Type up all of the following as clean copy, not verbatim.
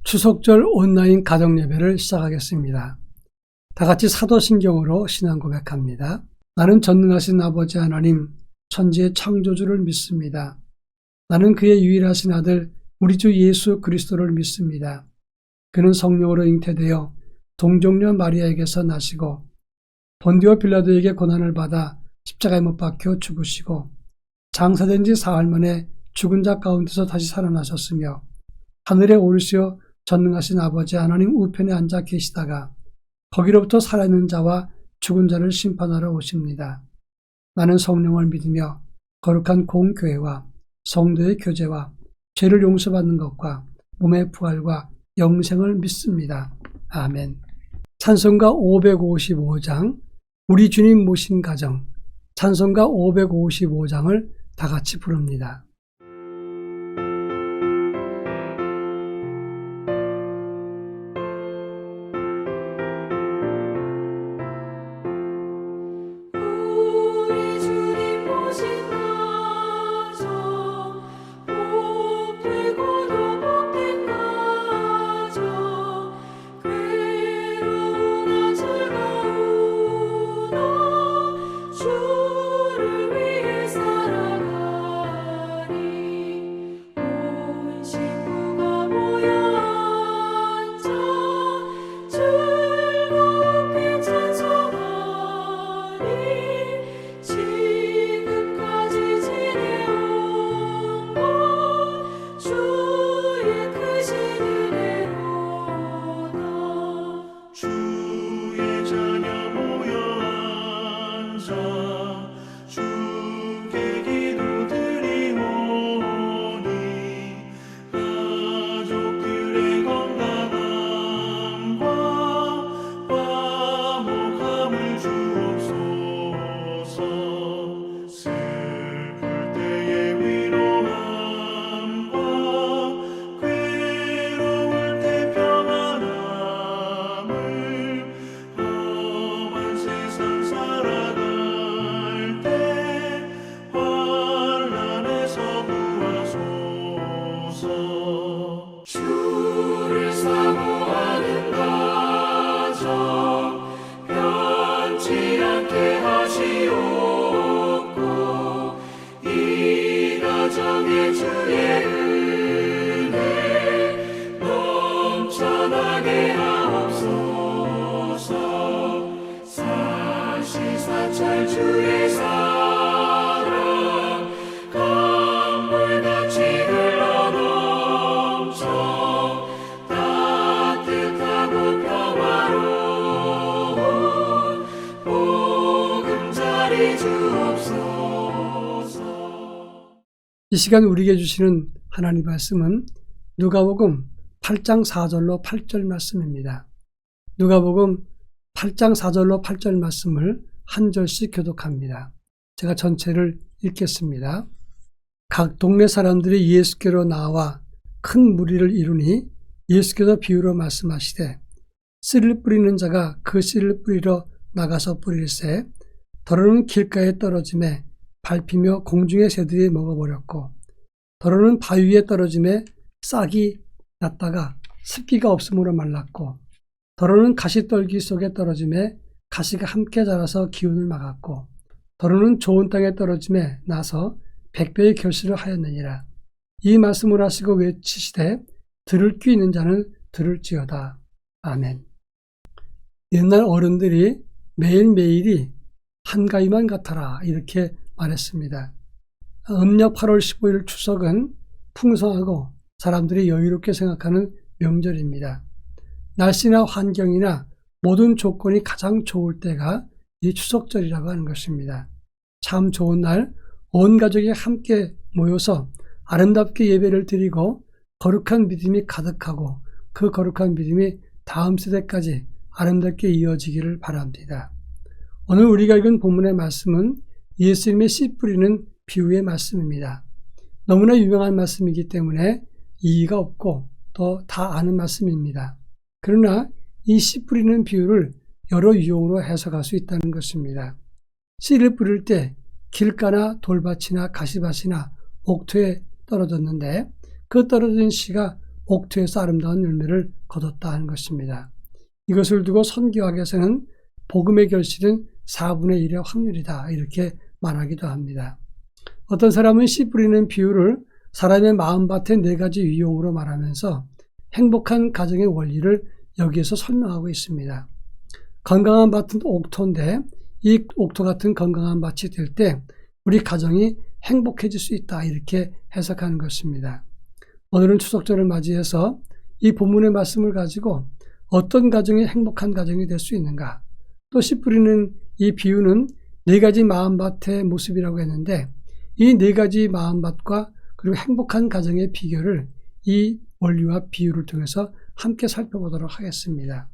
추석절 온라인 가정예배를 시작하겠습니다. 다같이 사도신경으로 신앙 고백합니다. 나는 전능하신 아버지 하나님, 천지의 창조주를 믿습니다. 나는 그의 유일하신 아들 우리 주 예수 그리스도를 믿습니다. 그는 성령으로 잉태되어 동정녀 마리아에게서 나시고 본디오 빌라도에게 고난을 받아 십자가에 못 박혀 죽으시고 장사된 지 사흘 만에 죽은 자 가운데서 다시 살아나셨으며 하늘에 오르시어 전능하신 아버지 하나님 우편에 앉아 계시다가 거기로부터 살아있는 자와 죽은 자를 심판하러 오십니다. 나는 성령을 믿으며 거룩한 공교회와 성도의 교제와 죄를 용서받는 것과 몸의 부활과 영생을 믿습니다. 아멘. 찬송가 555장 우리 주님 모신 가정, 찬송가 555장을 다 같이 부릅니다. 이 시간 우리에게 주시는 하나님 말씀은 누가복음 8장 4절로 8절 말씀입니다. 누가복음 8장 4절로 8절 말씀을 한 절씩 교독합니다. 제가 전체를 읽겠습니다. 각 동네 사람들이 예수께로 나와 큰 무리를 이루니 예수께서 비유로 말씀하시되 씨를 뿌리는 자가 그 씨를 뿌리러 나가서 뿌릴새 더러는 길가에 떨어짐에 밟히며 공중의 새들이 먹어버렸고 더러는 바위 위에 떨어짐에 싹이 났다가 습기가 없으므로 말랐고 더러는 가시떨기 속에 떨어짐에 가시가 함께 자라서 기운을 막았고 더러는 좋은 땅에 떨어짐에 나서 100배의 결실을 하였느니라. 이 말씀을 하시고 외치시되 들을 귀 있는 자는 들을지어다. 아멘. 옛날 어른들이 매일매일이 한가위만 같아라 이렇게 말했습니다. 음력 8월 15일 추석은 풍성하고 사람들이 여유롭게 생각하는 명절입니다. 날씨나 환경이나 모든 조건이 가장 좋을 때가 이 추석절이라고 하는 것입니다. 참 좋은 날 온 가족이 함께 모여서 아름답게 예배를 드리고 거룩한 믿음이 가득하고 그 거룩한 믿음이 다음 세대까지 아름답게 이어지기를 바랍니다. 오늘 우리가 읽은 본문의 말씀은 예수님의 씨 뿌리는 비유의 말씀입니다. 너무나 유명한 말씀이기 때문에 이의가 없고 또 다 아는 말씀입니다. 그러나 이 씨 뿌리는 비유를 여러 유형으로 해석할 수 있다는 것입니다. 씨를 뿌릴 때 길가나 돌밭이나 가시밭이나 옥토에 떨어졌는데 그 떨어진 씨가 옥토에서 아름다운 열매를 거뒀다 하는 것입니다. 이것을 두고 선교학에서는 복음의 결실은 4분의 1의 확률이다 이렇게 말하기도 합니다. 어떤 사람은 씨 뿌리는 비유를 사람의 마음밭의 4가지 유형으로 말하면서 행복한 가정의 원리를 여기에서 설명하고 있습니다. 건강한 밭은 옥토인데 이 옥토 같은 건강한 밭이 될 때 우리 가정이 행복해질 수 있다 이렇게 해석하는 것입니다. 오늘은 추석절을 맞이해서 이 본문의 말씀을 가지고 어떤 가정이 행복한 가정이 될 수 있는가, 또 씨 뿌리는 이 비유는 4가지 마음밭의 모습이라고 했는데 이 4가지 마음밭과 그리고 행복한 가정의 비결을 이 원리와 비유를 통해서 함께 살펴보도록 하겠습니다.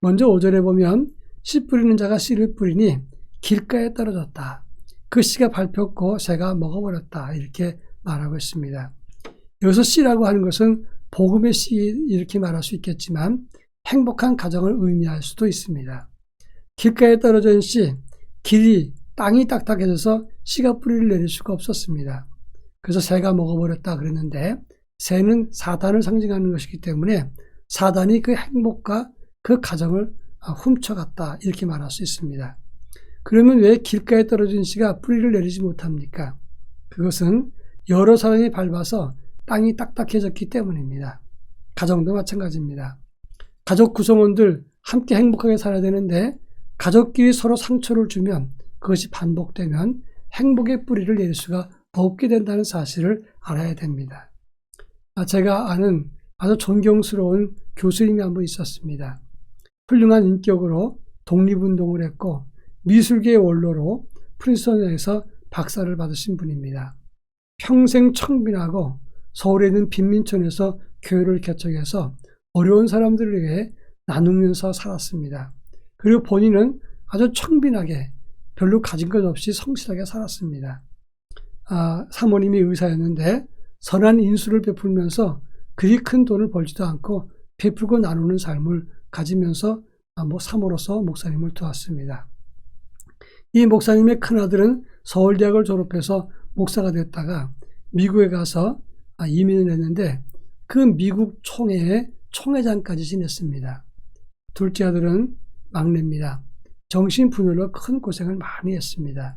먼저 5절에 보면 씨 뿌리는 자가 씨를 뿌리니 길가에 떨어졌다. 그 씨가 밟혔고 새가 먹어버렸다 이렇게 말하고 있습니다. 여기서 씨라고 하는 것은 복음의 씨 이렇게 말할 수 있겠지만 행복한 가정을 의미할 수도 있습니다. 길가에 떨어진 씨, 땅이 딱딱해져서 씨가 뿌리를 내릴 수가 없었습니다. 그래서 새가 먹어버렸다 그랬는데 새는 사단을 상징하는 것이기 때문에 사단이 그 행복과 그 가정을 훔쳐갔다 이렇게 말할 수 있습니다. 그러면 왜 길가에 떨어진 씨가 뿌리를 내리지 못합니까? 그것은 여러 사람이 밟아서 땅이 딱딱해졌기 때문입니다. 가정도 마찬가지입니다. 가족 구성원들 함께 행복하게 살아야 되는데 가족끼리 서로 상처를 주면 그것이 반복되면 행복의 뿌리를 내릴 수가 없게 된다는 사실을 알아야 됩니다. 제가 아는 아주 존경스러운 교수님이 한 분 있었습니다. 훌륭한 인격으로 독립운동을 했고 미술계의 원로로 프린스턴에서 박사를 받으신 분입니다. 평생 청빈하고 서울에 있는 빈민촌에서 교회를 개척해서 어려운 사람들을 위해 나누면서 살았습니다. 그리고 본인은 아주 청빈하게 별로 가진 것 없이 성실하게 살았습니다. 사모님이 의사였는데 선한 인수를 베풀면서 그리 큰 돈을 벌지도 않고 베풀고 나누는 삶을 가지면서 사모로서 목사님을 도왔습니다. 이 목사님의 큰아들은 서울대학을 졸업해서 목사가 됐다가 미국에 가서 이민을 했는데 그 미국 총회의 총회장까지 지냈습니다. 둘째 아들은 막내입니다. 정신분열로 큰 고생을 많이 했습니다.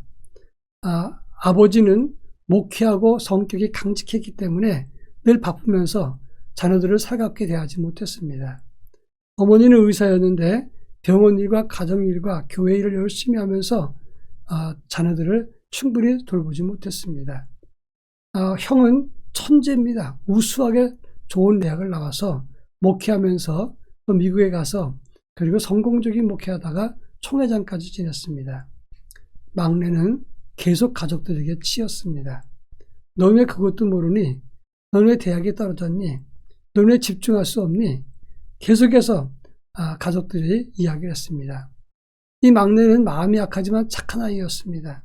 아버지는 목회하고 성격이 강직했기 때문에 늘 바쁘면서 자녀들을 살갑게 대하지 못했습니다. 어머니는 의사였는데 병원 일과 가정 일과 교회 일을 열심히 하면서 자녀들을 충분히 돌보지 못했습니다. 형은 천재입니다. 우수하게 좋은 대학을 나와서 목회하면서 또 미국에 가서 그리고 성공적인 목회하다가 총회장까지 지냈습니다. 막내는 계속 가족들에게 치였습니다. 넌 왜 그것도 모르니? 넌 왜 대학에 떨어졌니? 넌 왜 집중할 수 없니? 계속해서 가족들이 이야기를 했습니다. 이 막내는 마음이 약하지만 착한 아이였습니다.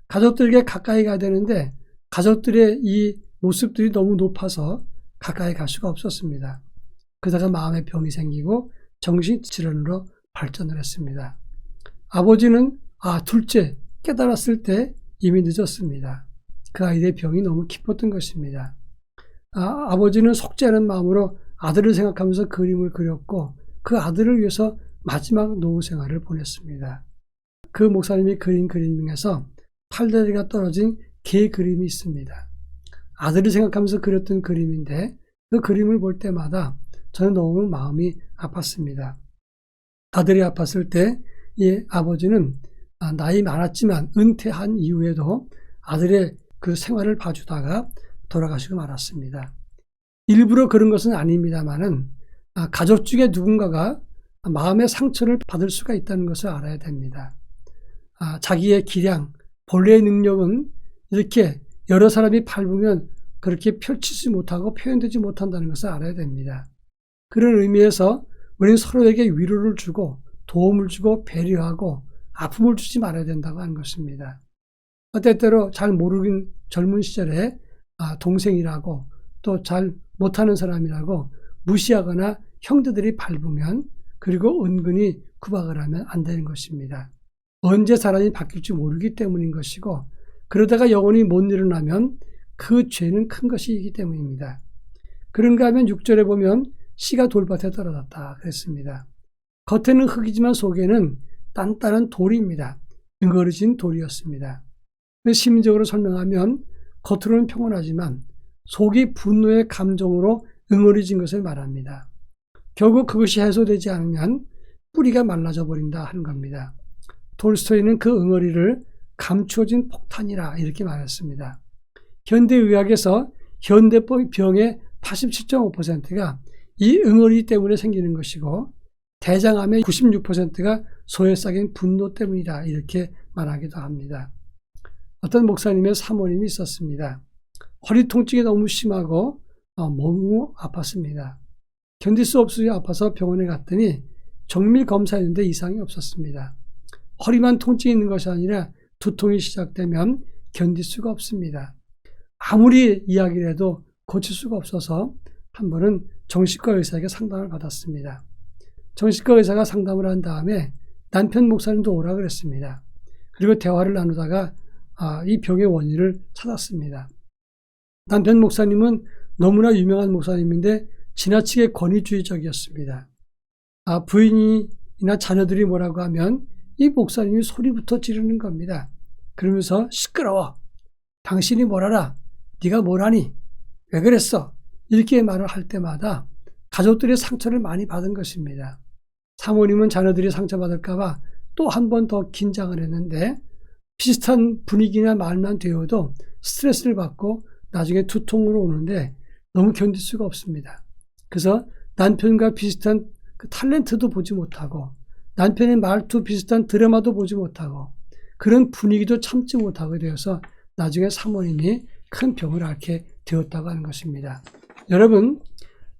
가족들에게 가까이 가야 되는데 가족들의 이 모습들이 너무 높아서 가까이 갈 수가 없었습니다. 그러다가 마음의 병이 생기고 정신질환으로 발전을 했습니다. 아버지는 둘째 깨달았을 때 이미 늦었습니다. 그 아이의 병이 너무 깊었던 것입니다. 아버지는 속죄하는 마음으로 아들을 생각하면서 그림을 그렸고 그 아들을 위해서 마지막 노후 생활을 보냈습니다. 그 목사님이 그린 그림 중에서 팔다리가 떨어진 개 그림이 있습니다. 아들을 생각하면서 그렸던 그림인데 그 그림을 볼 때마다 저는 너무 마음이 아팠습니다. 아들이 아팠을 때 이 아버지는 나이 많았지만 은퇴한 이후에도 아들의 그 생활을 봐주다가 돌아가시고 말았습니다. 일부러 그런 것은 아닙니다만은 가족 중에 누군가가 마음의 상처를 받을 수가 있다는 것을 알아야 됩니다. 자기의 기량, 본래의 능력은 이렇게 여러 사람이 밟으면 그렇게 펼치지 못하고 표현되지 못한다는 것을 알아야 됩니다. 그런 의미에서 우리는 서로에게 위로를 주고 도움을 주고 배려하고 아픔을 주지 말아야 된다고 하는 것입니다. 때때로 잘 모르긴 젊은 시절에 동생이라고 또 잘 못하는 사람이라고 무시하거나 형제들이 밟으면 그리고 은근히 구박을 하면 안 되는 것입니다. 언제 사람이 바뀔지 모르기 때문인 것이고 그러다가 영원히 못 일어나면 그 죄는 큰 것이기 때문입니다. 그런가 하면 6절에 보면 씨가 돌밭에 떨어졌다 그랬습니다. 겉에는 흙이지만 속에는 단단한 돌입니다. 응어리진 돌이었습니다. 심리적으로 설명하면 겉으로는 평온하지만 속이 분노의 감정으로 응어리진 것을 말합니다. 결국 그것이 해소되지 않으면 뿌리가 말라져 버린다 하는 겁니다. 톨스토이는 그 응어리를 감추어진 폭탄이라 이렇게 말했습니다. 현대의학에서 현대병의 87.5%가 이 응어리 때문에 생기는 것이고 대장암의 96%가 소에 싹인 분노 때문이다 이렇게 말하기도 합니다. 어떤 목사님의 사모님이 있었습니다. 허리 통증이 너무 심하고 너무 아팠습니다. 견딜 수 없으니 아파서 병원에 갔더니 정밀 검사했는데 이상이 없었습니다. 허리만 통증이 있는 것이 아니라 두통이 시작되면 견딜 수가 없습니다. 아무리 이야기를 해도 고칠 수가 없어서 한 번은 정신과 의사에게 상담을 받았습니다. 정신과 의사가 상담을 한 다음에 남편 목사님도 오라 그랬습니다. 그리고 대화를 나누다가 이 병의 원인을 찾았습니다. 남편 목사님은 너무나 유명한 목사님인데 지나치게 권위주의적이었습니다. 부인이나 자녀들이 뭐라고 하면 이 목사님이 소리부터 지르는 겁니다. 그러면서 시끄러워. 당신이 뭘 알아? 네가 뭘 하니? 왜 그랬어? 이렇게 말을 할 때마다 가족들이 상처를 많이 받은 것입니다. 사모님은 자녀들이 상처받을까 봐 또 한 번 더 긴장을 했는데 비슷한 분위기나 말만 되어도 스트레스를 받고 나중에 두통으로 오는데 너무 견딜 수가 없습니다. 그래서 남편과 비슷한 그 탤런트도 보지 못하고 남편의 말투 비슷한 드라마도 보지 못하고 그런 분위기도 참지 못하게 되어서 나중에 사모님이 큰 병을 앓게 되었다고 하는 것입니다. 여러분,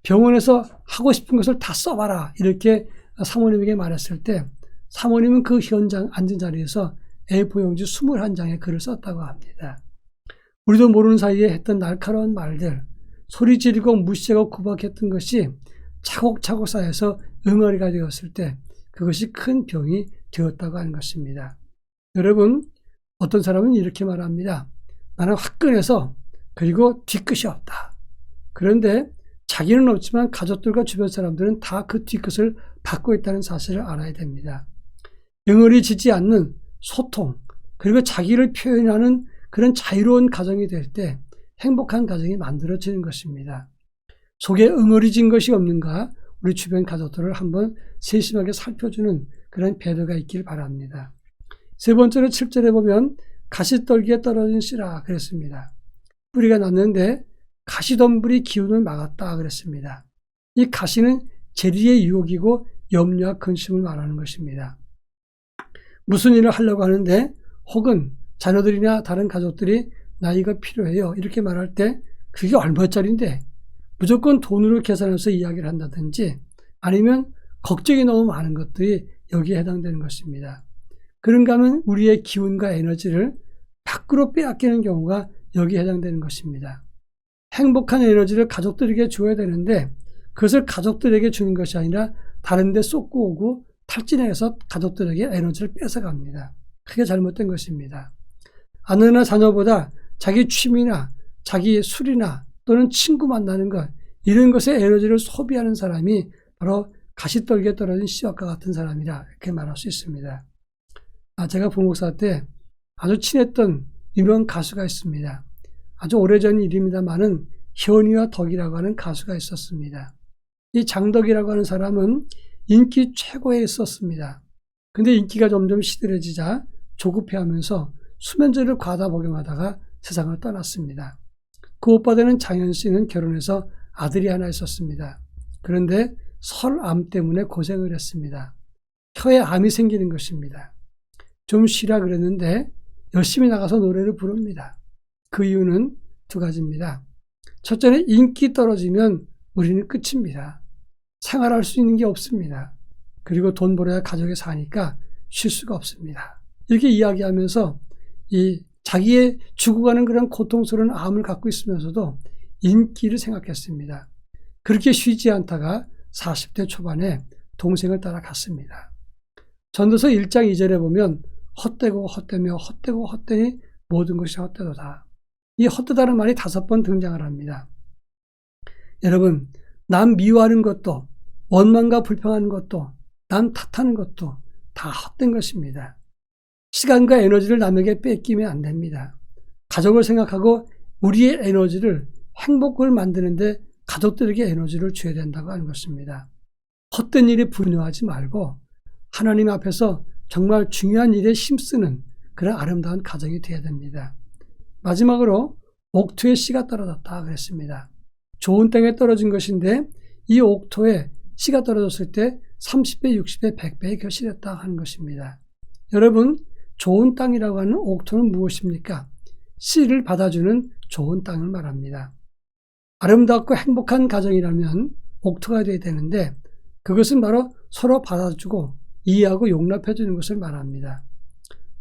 병원에서 하고 싶은 것을 다 써봐라 이렇게 사모님에게 말했을 때 사모님은 그 현장 앉은 자리에서 A4 용지 21장의 글을 썼다고 합니다. 우리도 모르는 사이에 했던 날카로운 말들, 소리 지르고 무시하고 구박했던 것이 차곡차곡 쌓여서 응어리가 되었을 때 그것이 큰 병이 되었다고 하는 것입니다. 여러분, 어떤 사람은 이렇게 말합니다. 나는 화끈해서 그리고 뒤끝이 없다. 그런데 자기는 없지만 가족들과 주변 사람들은 다 그 뒤끝을 받고 있다는 사실을 알아야 됩니다. 응어리지지 않는 소통, 그리고 자기를 표현하는 그런 자유로운 가정이 될 때 행복한 가정이 만들어지는 것입니다. 속에 응어리진 것이 없는가 우리 주변 가족들을 한번 세심하게 살펴주는 그런 배려가 있길 바랍니다. 세 번째로 7절에 보면 가시떨기에 떨어진 씨라 그랬습니다. 뿌리가 났는데 가시덤불이 기운을 막았다 그랬습니다. 이 가시는 재리의 유혹이고 염려와 근심을 말하는 것입니다. 무슨 일을 하려고 하는데 혹은 자녀들이나 다른 가족들이 나 이거 필요해요 이렇게 말할 때 그게 얼마짜리인데 무조건 돈으로 계산해서 이야기를 한다든지 아니면 걱정이 너무 많은 것들이 여기에 해당되는 것입니다. 그런가 하면 우리의 기운과 에너지를 밖으로 빼앗기는 경우가 여기에 해당되는 것입니다. 행복한 에너지를 가족들에게 줘야 되는데 그것을 가족들에게 주는 것이 아니라 다른 데 쏟고 오고 탈진해서 가족들에게 에너지를 뺏어갑니다. 그게 잘못된 것입니다. 아내나 자녀보다 자기 취미나 자기 술이나 또는 친구 만나는 것 이런 것에 에너지를 소비하는 사람이 바로 가시떨기에 떨어진 씨앗과 같은 사람이라 이렇게 말할 수 있습니다. 제가 부목사 때 아주 친했던 유명 가수가 있습니다. 아주 오래전 일입니다만은 현이와 덕이라고 하는 가수가 있었습니다. 이 장덕이라고 하는 사람은 인기 최고에 있었습니다. 근데 인기가 점점 시들해지자 조급해하면서 수면제를 과다 복용하다가 세상을 떠났습니다. 그 오빠되는 장현 씨는 결혼해서 아들이 하나 있었습니다. 그런데 설암 때문에 고생을 했습니다. 혀에 암이 생기는 것입니다. 좀 쉬라 그랬는데 열심히 나가서 노래를 부릅니다. 그 이유는 두 가지입니다. 첫째는 인기 떨어지면 우리는 끝입니다. 생활할 수 있는 게 없습니다. 그리고 돈 벌어야 가족이 사니까 쉴 수가 없습니다. 이렇게 이야기하면서 이 자기의 죽어가는 그런 고통스러운 암을 갖고 있으면서도 인기를 생각했습니다. 그렇게 쉬지 않다가 40대 초반에 동생을 따라 갔습니다. 전도서 1장 2절에 보면 헛되고 헛되며 헛되고 헛되니 모든 것이 헛되도다. 이 헛되다는 말이 5번 등장을 합니다. 여러분, 남 미워하는 것도, 원망과 불평하는 것도, 남 탓하는 것도 다 헛된 것입니다. 시간과 에너지를 남에게 뺏기면 안 됩니다. 가족을 생각하고 우리의 에너지를 행복을 만드는데 가족들에게 에너지를 줘야 된다고 하는 것입니다. 헛된 일에 분노하지 말고 하나님 앞에서 정말 중요한 일에 힘쓰는 그런 아름다운 가정이 되어야 됩니다. 마지막으로 옥토에 씨가 떨어졌다 그랬습니다. 좋은 땅에 떨어진 것인데 이 옥토에 씨가 떨어졌을 때 30배, 60배, 100배에 결실했다 하는 것입니다. 여러분, 좋은 땅이라고 하는 옥토는 무엇입니까? 씨를 받아주는 좋은 땅을 말합니다. 아름답고 행복한 가정이라면 옥토가 되어야 되는데 그것은 바로 서로 받아주고 이해하고 용납해주는 것을 말합니다.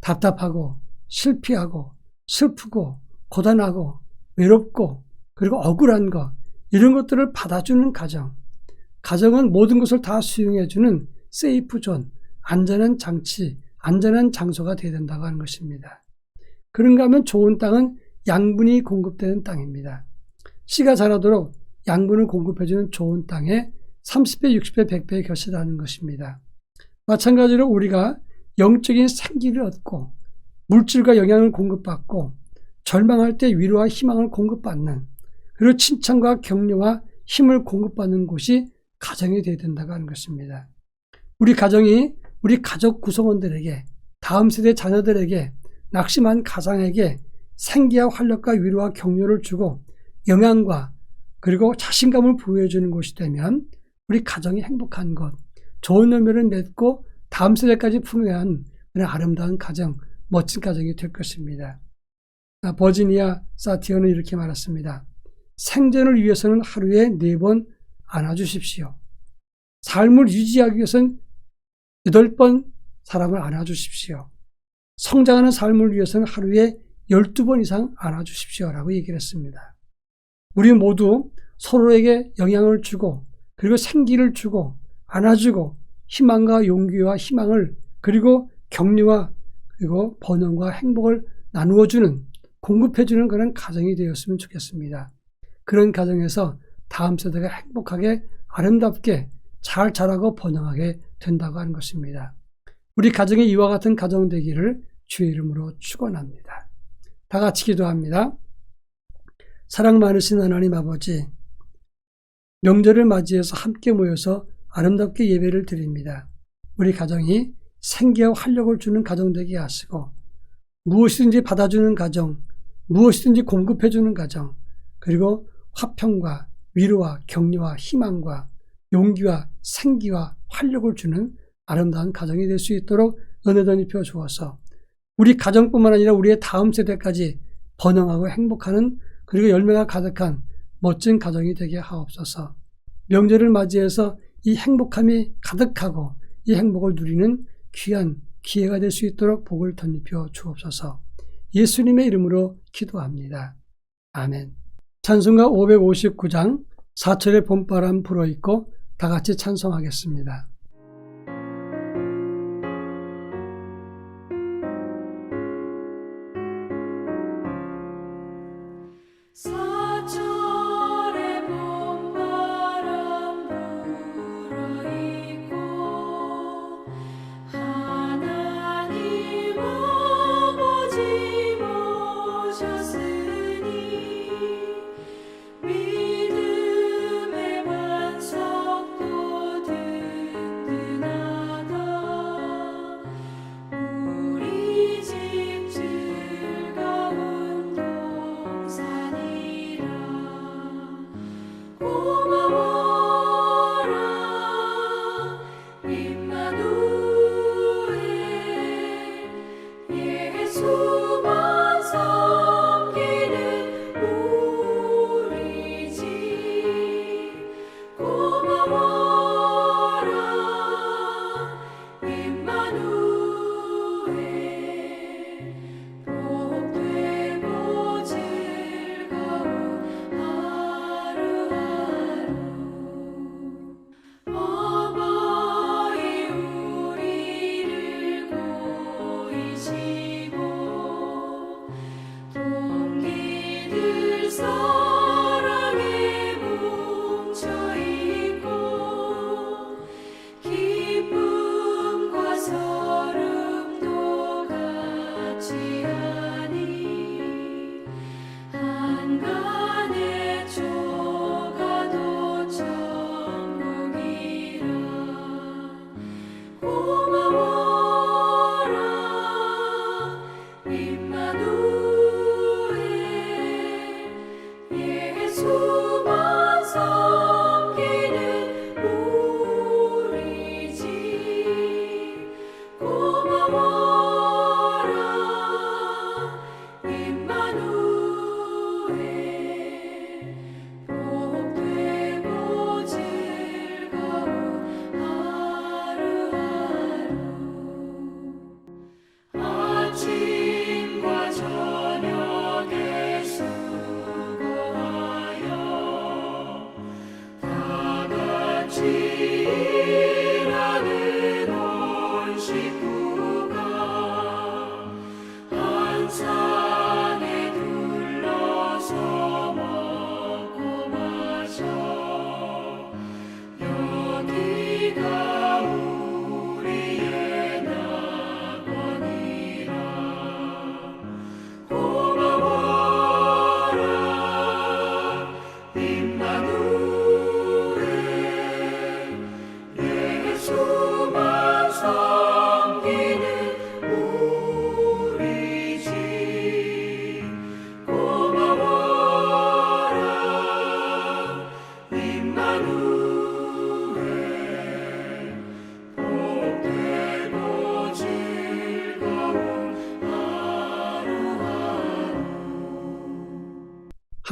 답답하고 실패하고 슬프고 고단하고 외롭고 그리고 억울한 것 이런 것들을 받아주는 가정. 가정은 모든 것을 다 수용해주는 세이프 존, 안전한 장치, 안전한 장소가 되어야 된다고 하는 것입니다. 그런가 하면 좋은 땅은 양분이 공급되는 땅입니다. 씨가 자라도록 양분을 공급해주는 좋은 땅에 30배, 60배, 100배의 결실하는 것입니다. 마찬가지로 우리가 영적인 생기를 얻고 물질과 영양을 공급받고 절망할 때 위로와 희망을 공급받는 그리고 칭찬과 격려와 힘을 공급받는 곳이 가정이 되어야 된다고 하는 것입니다. 우리 가정이 우리 가족 구성원들에게 다음 세대 자녀들에게 낙심한 가장에게 생기와 활력과 위로와 격려를 주고 영양과 그리고 자신감을 부여해 주는 곳이 되면 우리 가정이 행복한 것, 좋은 열매를 맺고 다음 세대까지 풍요한 그런 아름다운 가정, 멋진 가정이 될 것입니다. 버지니아 사티어는 이렇게 말했습니다. 생존을 위해서는 하루에 4번 안아주십시오. 삶을 유지하기 위해서는 8번 사람을 안아주십시오. 성장하는 삶을 위해서는 하루에 12번 이상 안아주십시오 라고 얘기를 했습니다. 우리 모두 서로에게 영향을 주고 그리고 생기를 주고 안아주고 희망과 용기와 희망을 그리고 격려와 그리고 번영과 행복을 나누어주는 공급해주는 그런 가정이 되었으면 좋겠습니다. 그런 가정에서 다음 세대가 행복하게 아름답게 잘 자라고 번영하게 된다고 하는 것입니다. 우리 가정이 이와 같은 가정 되기를 주의 이름으로 축원합니다. 다 같이 기도합니다. 사랑 많으신 하나님 아버지, 명절을 맞이해서 함께 모여서 아름답게 예배를 드립니다. 우리 가정이 생기와 활력을 주는 가정 되게 하시고 무엇이든지 받아주는 가정, 무엇이든지 공급해주는 가정, 그리고 화평과 위로와 격려와 희망과 용기와 생기와 활력을 주는 아름다운 가정이 될 수 있도록 은혜도 입혀 주어서 우리 가정뿐만 아니라 우리의 다음 세대까지 번영하고 행복하는 그리고 열매가 가득한 멋진 가정이 되게 하옵소서. 명절을 맞이해서 이 행복함이 가득하고 이 행복을 누리는 귀한 기회가 될 수 있도록 복을 덧입혀 주옵소서. 예수님의 이름으로 기도합니다. 아멘. 찬송가 559장 4절의 봄바람 불어있고 다 같이 찬송하겠습니다.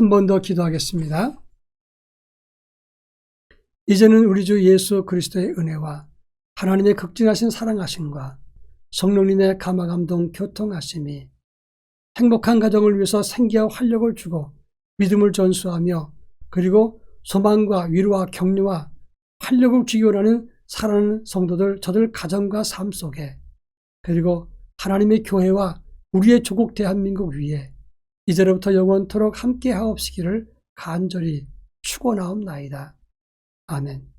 한 번 더 기도하겠습니다. 이제는 우리 주 예수 그리스도의 은혜와 하나님의 극진하신 사랑하심과 성령님의 감화감동 교통하심이 행복한 가정을 위해서 생기와 활력을 주고 믿음을 전수하며 그리고 소망과 위로와 격려와 활력을 주기 원하는 사랑하는 성도들 저들 가정과 삶 속에 그리고 하나님의 교회와 우리의 조국 대한민국 위에 이제로부터 영원토록 함께 하옵시기를 간절히 축원하옵나이다. 아멘.